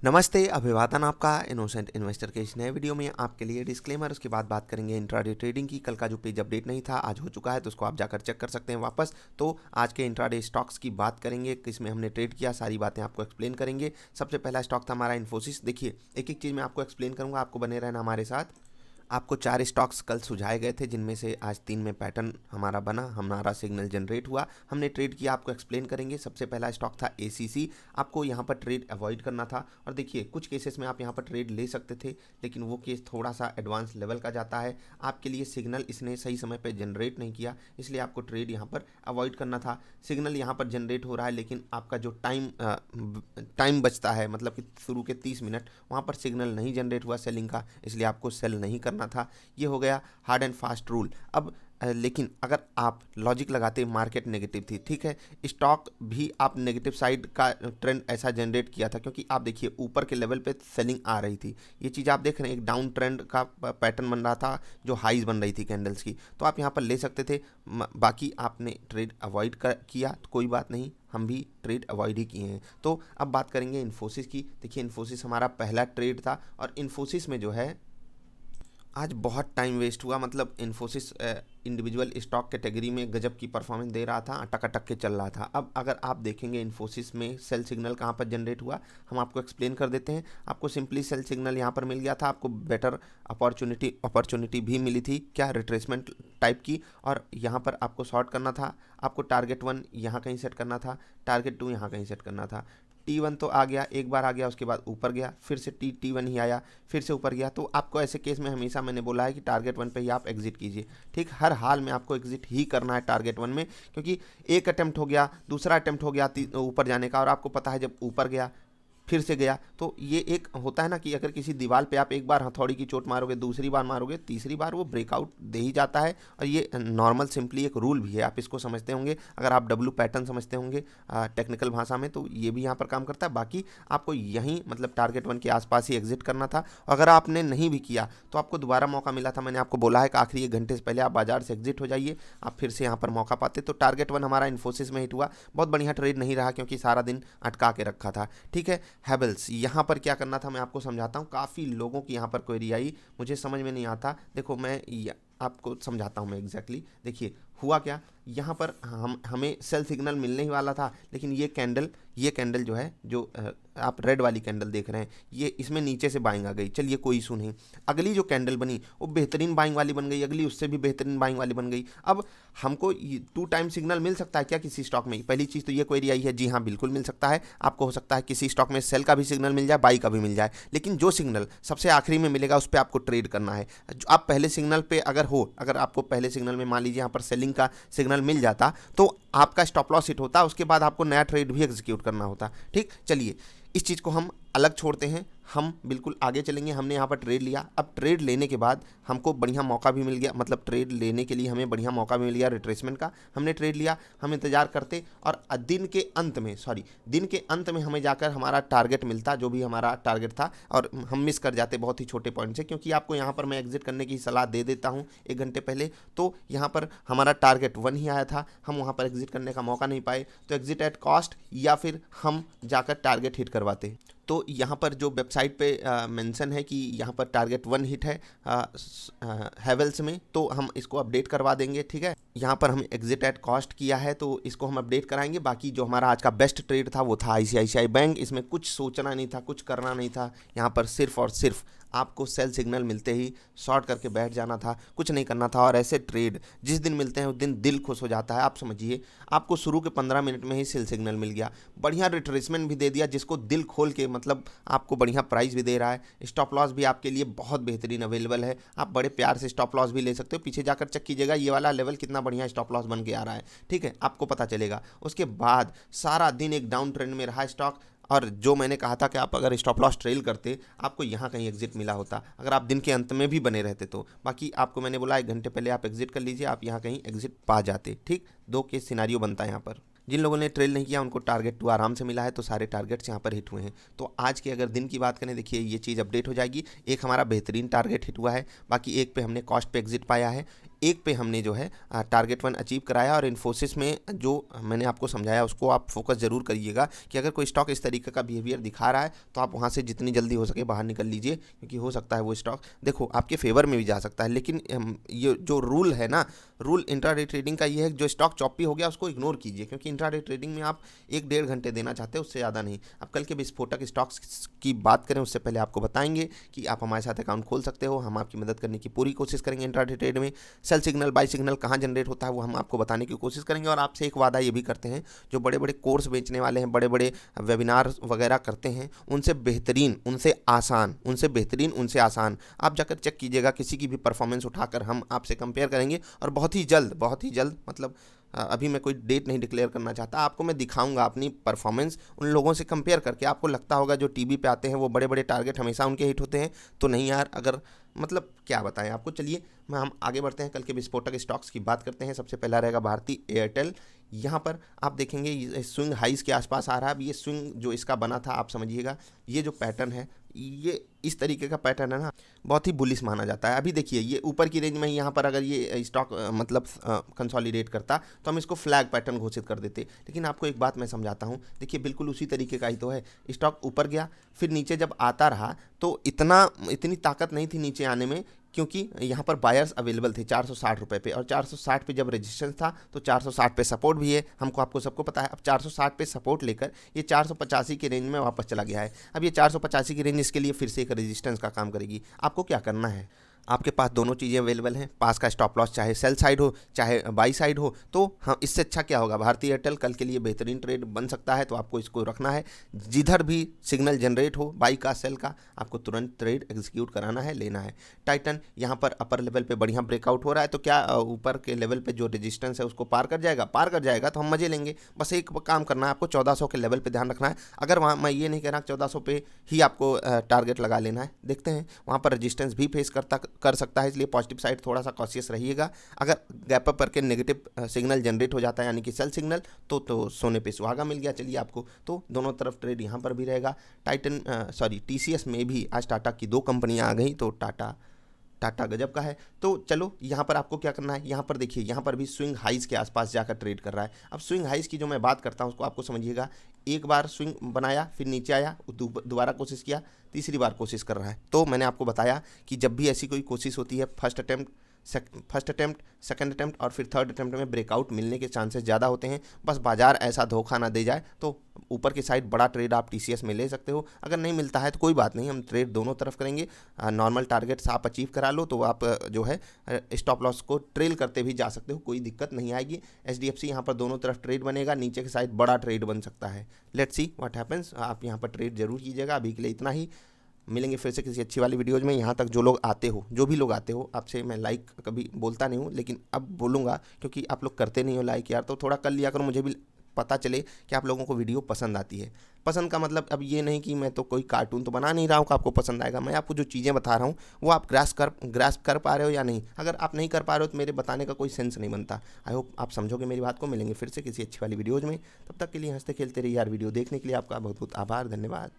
नमस्ते, अभिवादन आपका इनोसेंट इन्वेस्टर के इस नए वीडियो में आपके लिए डिस्क्लेमर। उसके बाद बात करेंगे इंट्राडे ट्रेडिंग की। कल का जो पेज अपडेट नहीं था आज हो चुका है, तो उसको आप जाकर चेक कर सकते हैं वापस। तो आज के इंट्राडे स्टॉक्स की बात करेंगे, किसमें हमने ट्रेड किया, सारी बातें आपको एक्सप्लेन करेंगे। सबसे पहला स्टॉक था हमारा इन्फोसिस। देखिए, एक एक चीज़ मैं आपको एक्सप्लेन करूँगा, आपको बने रहना हमारे साथ। आपको 4 स्टॉक्स कल सुझाए गए थे, जिनमें से आज 3 में पैटर्न हमारा बना, हमारा सिग्नल जनरेट हुआ, हमने ट्रेड किया, आपको एक्सप्लेन करेंगे। सबसे पहला स्टॉक था एसीसी। आपको यहाँ पर ट्रेड अवॉइड करना था, और देखिए कुछ केसेस में आप यहाँ पर ट्रेड ले सकते थे, लेकिन वो केस थोड़ा सा एडवांस लेवल का जाता है। आपके लिए सिग्नल इसने सही समय पर जनरेट नहीं किया, इसलिए आपको ट्रेड यहाँ पर अवॉइड करना था। सिग्नल यहाँ पर जनरेट हो रहा है, लेकिन आपका जो टाइम बचता है, मतलब कि शुरू के 30 मिनट, वहाँ पर सिग्नल नहीं जनरेट हुआ सेलिंग का, इसलिए आपको सेल नहीं करना था। ये हो गया हार्ड एंड फास्ट रूल। अब लेकिन अगर आप लॉजिक लगाते, मार्केट नेगेटिव थी, ठीक है, स्टॉक भी आप नेगेटिव साइड का ट्रेंड ऐसा जनरेट किया था, क्योंकि आप देखिए ऊपर के लेवल पे सेलिंग आ रही थी। ये चीज़ आप देख रहे हैं, एक डाउन ट्रेंड का पैटर्न बन रहा था, जो हाईज बन रही थी कैंडल्स की, तो आप यहाँ पर ले सकते थे। बाकी आपने ट्रेड अवॉइड किया तो कोई बात नहीं, हम भी ट्रेड अवॉइड ही किए हैं। तो अब बात करेंगे इन्फोसिस की। देखिए, इन्फोसिस हमारा पहला ट्रेड था, और इन्फोसिस में जो है आज बहुत टाइम वेस्ट हुआ। मतलब इन्फोसिस इंडिविजुअल स्टॉक कैटेगरी में गजब की परफॉर्मेंस दे रहा था, अटक अटक के चल रहा था। अब अगर आप देखेंगे इन्फोसिस में सेल सिग्नल कहाँ पर जनरेट हुआ, हम आपको एक्सप्लेन कर देते हैं। आपको सिंपली सेल सिग्नल यहाँ पर मिल गया था, आपको बेटर अपॉर्चुनिटी भी मिली थी, क्या रिट्रेसमेंट टाइप की, और यहाँ पर आपको शॉर्ट करना था। आपको टारगेट 1 यहाँ कहीं सेट करना था, टारगेट 2 यहाँ कहीं सेट करना था। T1 तो आ गया, एक बार आ गया, उसके बाद ऊपर गया, फिर से T1 ही आया, फिर से ऊपर गया। तो आपको ऐसे केस में हमेशा मैंने बोला है कि टारगेट 1 पे ही आप एग्जिट कीजिए। ठीक, हर हाल में आपको एग्जिट ही करना है टारगेट 1 में, क्योंकि एक अटेम्प्ट हो गया, दूसरा अटेम्प्ट हो गया ऊपर जाने का, और आपको पता है जब ऊपर गया फिर से गया, तो ये एक होता है ना कि अगर किसी दीवार पे आप एक बार हथौड़ी की चोट मारोगे, दूसरी बार मारोगे, तीसरी बार वो ब्रेकआउट दे ही जाता है। और ये नॉर्मल सिंपली एक रूल भी है, आप इसको समझते होंगे। अगर आप डब्ल्यू पैटर्न समझते होंगे टेक्निकल भाषा में, तो ये भी यहाँ पर काम करता है। बाकी आपको यहीं मतलब टारगेट 1 के आसपास ही एग्जिट करना था। अगर आपने नहीं भी किया तो आपको दोबारा मौका मिला था, मैंने आपको बोला है कि आखिरी 1 घंटे से पहले आप बाजार से एग्जिट हो जाइए, आप फिर से यहाँ पर मौका पाते। तो टारगेट 1 हमारा इन्फोसिस में हिट हुआ, बहुत बढ़िया ट्रेड नहीं रहा, क्योंकि सारा दिन अटका के रखा था। ठीक है, हैवेल्स, यहाँ पर क्या करना था मैं आपको समझाता हूँ। काफ़ी लोगों की यहाँ पर क्वेरी आई, मुझे समझ में नहीं आता। देखो, आपको समझाता हूँ मैं एग्जैक्टली। देखिए हुआ क्या, यहाँ पर हमें सेल सिग्नल मिलने ही वाला था, लेकिन ये कैंडल जो है, जो आप रेड वाली कैंडल देख रहे हैं, ये इसमें नीचे से बाइंग आ गई, चलिए कोई इशू नहीं। अगली जो कैंडल बनी वो बेहतरीन बाइंग वाली बन गई, अगली उससे भी बेहतरीन बाइंग वाली बन गई। अब हमको 2 टाइम सिग्नल मिल सकता है क्या किसी स्टॉक में? पहली चीज़ तो ये क्वेरी आई है, जी हाँ बिल्कुल मिल सकता है। आपको हो सकता है किसी स्टॉक में सेल का भी सिग्नल मिल जाए, बाई का भी मिल जाए, लेकिन जो सिग्नल सबसे आखिरी में मिलेगा उस पर आपको ट्रेड करना है। आप पहले सिग्नल पे अगर आपको पहले सिग्नल में मान लीजिए यहाँ पर सेलिंग का सिग्नल मिल जाता, तो आपका स्टॉप लॉस हिट होता, उसके बाद आपको नया ट्रेड भी एग्जीक्यूट करना होता। ठीक, चलिए इस चीज़ को हम अलग छोड़ते हैं, हम बिल्कुल आगे चलेंगे। हमने यहाँ पर ट्रेड लिया, अब ट्रेड लेने के बाद हमको बढ़िया मौका भी मिल गया, मतलब ट्रेड लेने के लिए हमें बढ़िया मौका मिल गया रिट्रेसमेंट का। हमने ट्रेड लिया, हम इंतजार करते, और दिन के अंत में हमें जाकर हमारा टारगेट मिलता, जो भी हमारा टारगेट था, और हम मिस कर जाते बहुत ही छोटे पॉइंट से, क्योंकि आपको यहाँ पर मैं एग्जिट करने की सलाह दे देता हूँ 1 घंटे पहले। तो यहाँ पर हमारा टारगेट 1 ही आया था, हम वहाँ पर एग्जिट करने का मौका नहीं पाए, तो एग्जिट एट कॉस्ट, या फिर हम जाकर टारगेट हिट करवाते। तो यहाँ पर जो वेबसाइट पे मेंशन है कि यहाँ पर टारगेट 1 हिट है हैवेल्स में, तो हम इसको अपडेट करवा देंगे। ठीक है, यहाँ पर हम एग्जिट एट कॉस्ट किया है, तो इसको हम अपडेट कराएंगे। बाकी जो हमारा आज का बेस्ट ट्रेड था वो था आईसीआईसीआई बैंक। इसमें कुछ सोचना नहीं था, कुछ करना नहीं था, यहाँ पर सिर्फ और सिर्फ आपको सेल सिग्नल मिलते ही शॉर्ट करके बैठ जाना था, कुछ नहीं करना था। और ऐसे ट्रेड जिस दिन मिलते हैं उस दिन दिल खुश हो जाता है। आप समझिए, आपको शुरू के 15 मिनट में ही सेल सिग्नल मिल गया, बढ़िया रिट्रेसमेंट भी दे दिया, जिसको दिल खोल के, मतलब आपको बढ़िया प्राइस भी दे रहा है। स्टॉप लॉस भी आपके लिए बहुत बेहतरीन अवेलेबल है, आप बड़े प्यार से स्टॉप लॉस भी ले सकते हो। पीछे जाकर चेक कीजिएगा ये वाला लेवल कितना बढ़िया स्टॉप लॉस बन के आ रहा है। ठीक है, आपको पता चलेगा। उसके बाद सारा दिन एक डाउन ट्रेंड में रहा स्टॉक, और जो मैंने कहा था कि आप अगर स्टॉप लॉस ट्रेल करते, आपको यहाँ कहीं एग्जिट मिला होता, अगर आप दिन के अंत में भी बने रहते तो। बाकी आपको मैंने बोला 1 घंटे पहले आप एग्जिट कर लीजिए, आप यहाँ कहीं एग्जिट पा जाते। ठीक, 2 केस सिनारियो बनता है यहाँ पर। जिन लोगों ने ट्रेल नहीं किया उनको टारगेट 2 आराम से मिला है, तो सारे टारगेट्स यहाँ पर हिट हुए हैं। तो आज के अगर दिन की बात करें, देखिए ये चीज़ अपडेट हो जाएगी। एक हमारा बेहतरीन टारगेट हिट हुआ है, बाकी एक पे हमने कॉस्ट पे एग्जिट पाया है। 1 पे हमने जो है टारगेट 1 अचीव कराया। और इन्फोसिस में जो मैंने आपको समझाया उसको आप फोकस जरूर करिएगा कि अगर कोई स्टॉक इस तरीके का बिहेवियर दिखा रहा है तो आप वहाँ से जितनी जल्दी हो सके बाहर निकल लीजिए, क्योंकि हो सकता है वो स्टॉक देखो आपके फेवर में भी जा सकता है। लेकिन ये जो रूल है ना, रूल इंट्राडे ट्रेडिंग का ये है कि जो स्टॉक चॉपी हो गया उसको इग्नोर कीजिए, क्योंकि इंट्राडे ट्रेडिंग में आप 1-1.5 घंटे देना चाहते हैं, उससे ज़्यादा नहीं। अब कल के विस्फोटक स्टॉक्स की बात करें उससे पहले आपको बताएंगे कि आप हमारे साथ अकाउंट खोल सकते हो, हम आपकी मदद करने की पूरी कोशिश करेंगे। इंट्राडे ट्रेड में सेल सिग्नल बाई सिग्नल कहाँ जनरेट होता है वो हम आपको बताने की कोशिश करेंगे। और आपसे एक वादा ये भी करते हैं, जो बड़े बड़े कोर्स बेचने वाले हैं, बड़े बड़े वेबिनार वगैरह करते हैं, उनसे बेहतरीन, उनसे आसान, उनसे बेहतरीन, उनसे आसान आप जाकर चेक कीजिएगा। किसी की भी परफॉर्मेंस उठाकर हम आपसे कंपेयर करेंगे और बहुत ही जल्द मतलब अभी मैं कोई डेट नहीं डिक्लेयर करना चाहता, आपको मैं दिखाऊंगा अपनी परफॉर्मेंस उन लोगों से कंपेयर करके। आपको लगता होगा जो टीवी पे आते हैं वो बड़े बड़े टारगेट हमेशा उनके हिट होते हैं, तो नहीं यार, अगर मतलब क्या बताएं आपको। चलिए हम आगे बढ़ते हैं, कल के विस्फोटक स्टॉक्स की बात करते हैं। सबसे पहला रहेगा भारती एयरटेल। यहाँ पर आप देखेंगे ये स्विंग हाइज के आसपास आ रहा है। अब ये स्विंग जो इसका बना था आप समझिएगा, ये जो पैटर्न है, ये इस तरीके का पैटर्न है ना, बहुत ही बुलिश माना जाता है। अभी देखिए ये ऊपर की रेंज में, यहाँ पर अगर ये स्टॉक मतलब कंसोलिडेट करता तो हम इसको फ्लैग पैटर्न घोषित कर देते। लेकिन आपको एक बात मैं समझाता हूँ, देखिए बिल्कुल उसी तरीके का ही तो है। स्टॉक ऊपर गया, फिर नीचे जब आता रहा तो इतनी ताकत नहीं थी नीचे आने में, क्योंकि यहाँ पर बायर्स अवेलेबल थे 460 रुपये पे, और 460 पे जब रेजिस्टेंस था तो 460 पे सपोर्ट भी है, आपको सबको पता है। अब 460 पे सपोर्ट लेकर ये 485 के रेंज में वापस चला गया है। अब ये 485 की रेंज इसके लिए फिर से एक रेजिस्टेंस का काम करेगी। आपको क्या करना है, आपके पास दोनों चीज़ें अवेलेबल हैं, पास का स्टॉप लॉस चाहे सेल साइड हो चाहे बाई साइड हो, तो हाँ इससे अच्छा क्या होगा। भारती एयरटेल कल के लिए बेहतरीन ट्रेड बन सकता है, तो आपको इसको रखना है। जिधर भी सिग्नल जनरेट हो बाई का सेल का, आपको तुरंत ट्रेड एग्जीक्यूट कराना है, लेना है। टाइटन यहाँ पर अपर लेवल पे बढ़िया ब्रेकआउट हो रहा है, तो क्या ऊपर के लेवल पे जो रेजिस्टेंस है उसको पार कर जाएगा तो हम मजे लेंगे। बस एक काम करना है आपको, 1400 के लेवल पे ध्यान रखना है। अगर वहाँ मैं ये नहीं कह रहा 1400 पे ही आपको टारगेट लगा लेना है, देखते हैं वहाँ पर रेजिस्टेंस भी फेस कर सकता है, इसलिए पॉजिटिव साइड थोड़ा सा कॉशियस रहिएगा। अगर गैप अप करके नेगेटिव सिग्नल जनरेट हो जाता है यानी कि सेल सिग्नल, तो सोने पे सुहागा मिल गया। चलिए आपको तो दोनों तरफ ट्रेड यहाँ पर भी रहेगा। टीसीएस में भी आज टाटा की 2 कंपनियां आ गई, तो टाटा गजब का है। तो चलो यहाँ पर आपको क्या करना है, यहाँ पर देखिए यहाँ पर भी स्विंग हाइज के आसपास जाकर ट्रेड कर रहा है। अब स्विंग हाइज की जो मैं बात करता हूँ उसको आपको समझिएगा, एक बार स्विंग बनाया, फिर नीचे आया, दोबारा कोशिश किया, तीसरी बार कोशिश कर रहा है। तो मैंने आपको बताया कि जब भी ऐसी कोई कोशिश होती है, फर्स्ट अटैम्प्ट, सेकंड अटैम्प्ट और फिर थर्ड अटैम्प्ट में ब्रेकआउट मिलने के चांसेस ज़्यादा होते हैं। बस बाजार ऐसा धोखा ना दे जाए, तो ऊपर की साइड बड़ा ट्रेड आप टीसीएस में ले सकते हो। अगर नहीं मिलता है तो कोई बात नहीं, हम ट्रेड दोनों तरफ करेंगे। नॉर्मल टारगेट्स आप अचीव करा लो तो आप जो है स्टॉप लॉस को ट्रेल करते भी जा सकते हो, कोई दिक्कत नहीं आएगी। एचडीएफसी यहाँ पर दोनों तरफ ट्रेड बनेगा, नीचे की साइड बड़ा ट्रेड बन सकता है। Let's see what happens. आप यहाँ पर ट्रेड जरूर कीजिएगा। अभी के लिए इतना ही, मिलेंगे फिर से किसी अच्छी वाली वीडियोज़ में। यहाँ तक जो भी लोग आते हो, आपसे मैं लाइक कभी बोलता नहीं हूँ, लेकिन अब बोलूँगा क्योंकि आप लोग करते नहीं हो लाइक यार, तो थोड़ा कर लिया करो, मुझे भी पता चले कि आप लोगों को वीडियो पसंद आती है। पसंद का मतलब अब ये नहीं कि मैं तो कोई कार्टून तो बना नहीं रहा हूँ कि आपको पसंद आएगा। मैं आपको जो चीज़ें बता रहा हूँ वो आप ग्रास्प कर पा रहे हो या नहीं। अगर आप नहीं कर पा रहे हो तो मेरे बताने का कोई सेंस नहीं बनता। आई होप आप समझोगे मेरी बात को। मिलेंगे फिर से किसी अच्छी वाली वीडियोज़ में, तब तक के लिए हंसते खेलते रहिए यार। वीडियो देखने के लिए आपका बहुत बहुत आभार, धन्यवाद।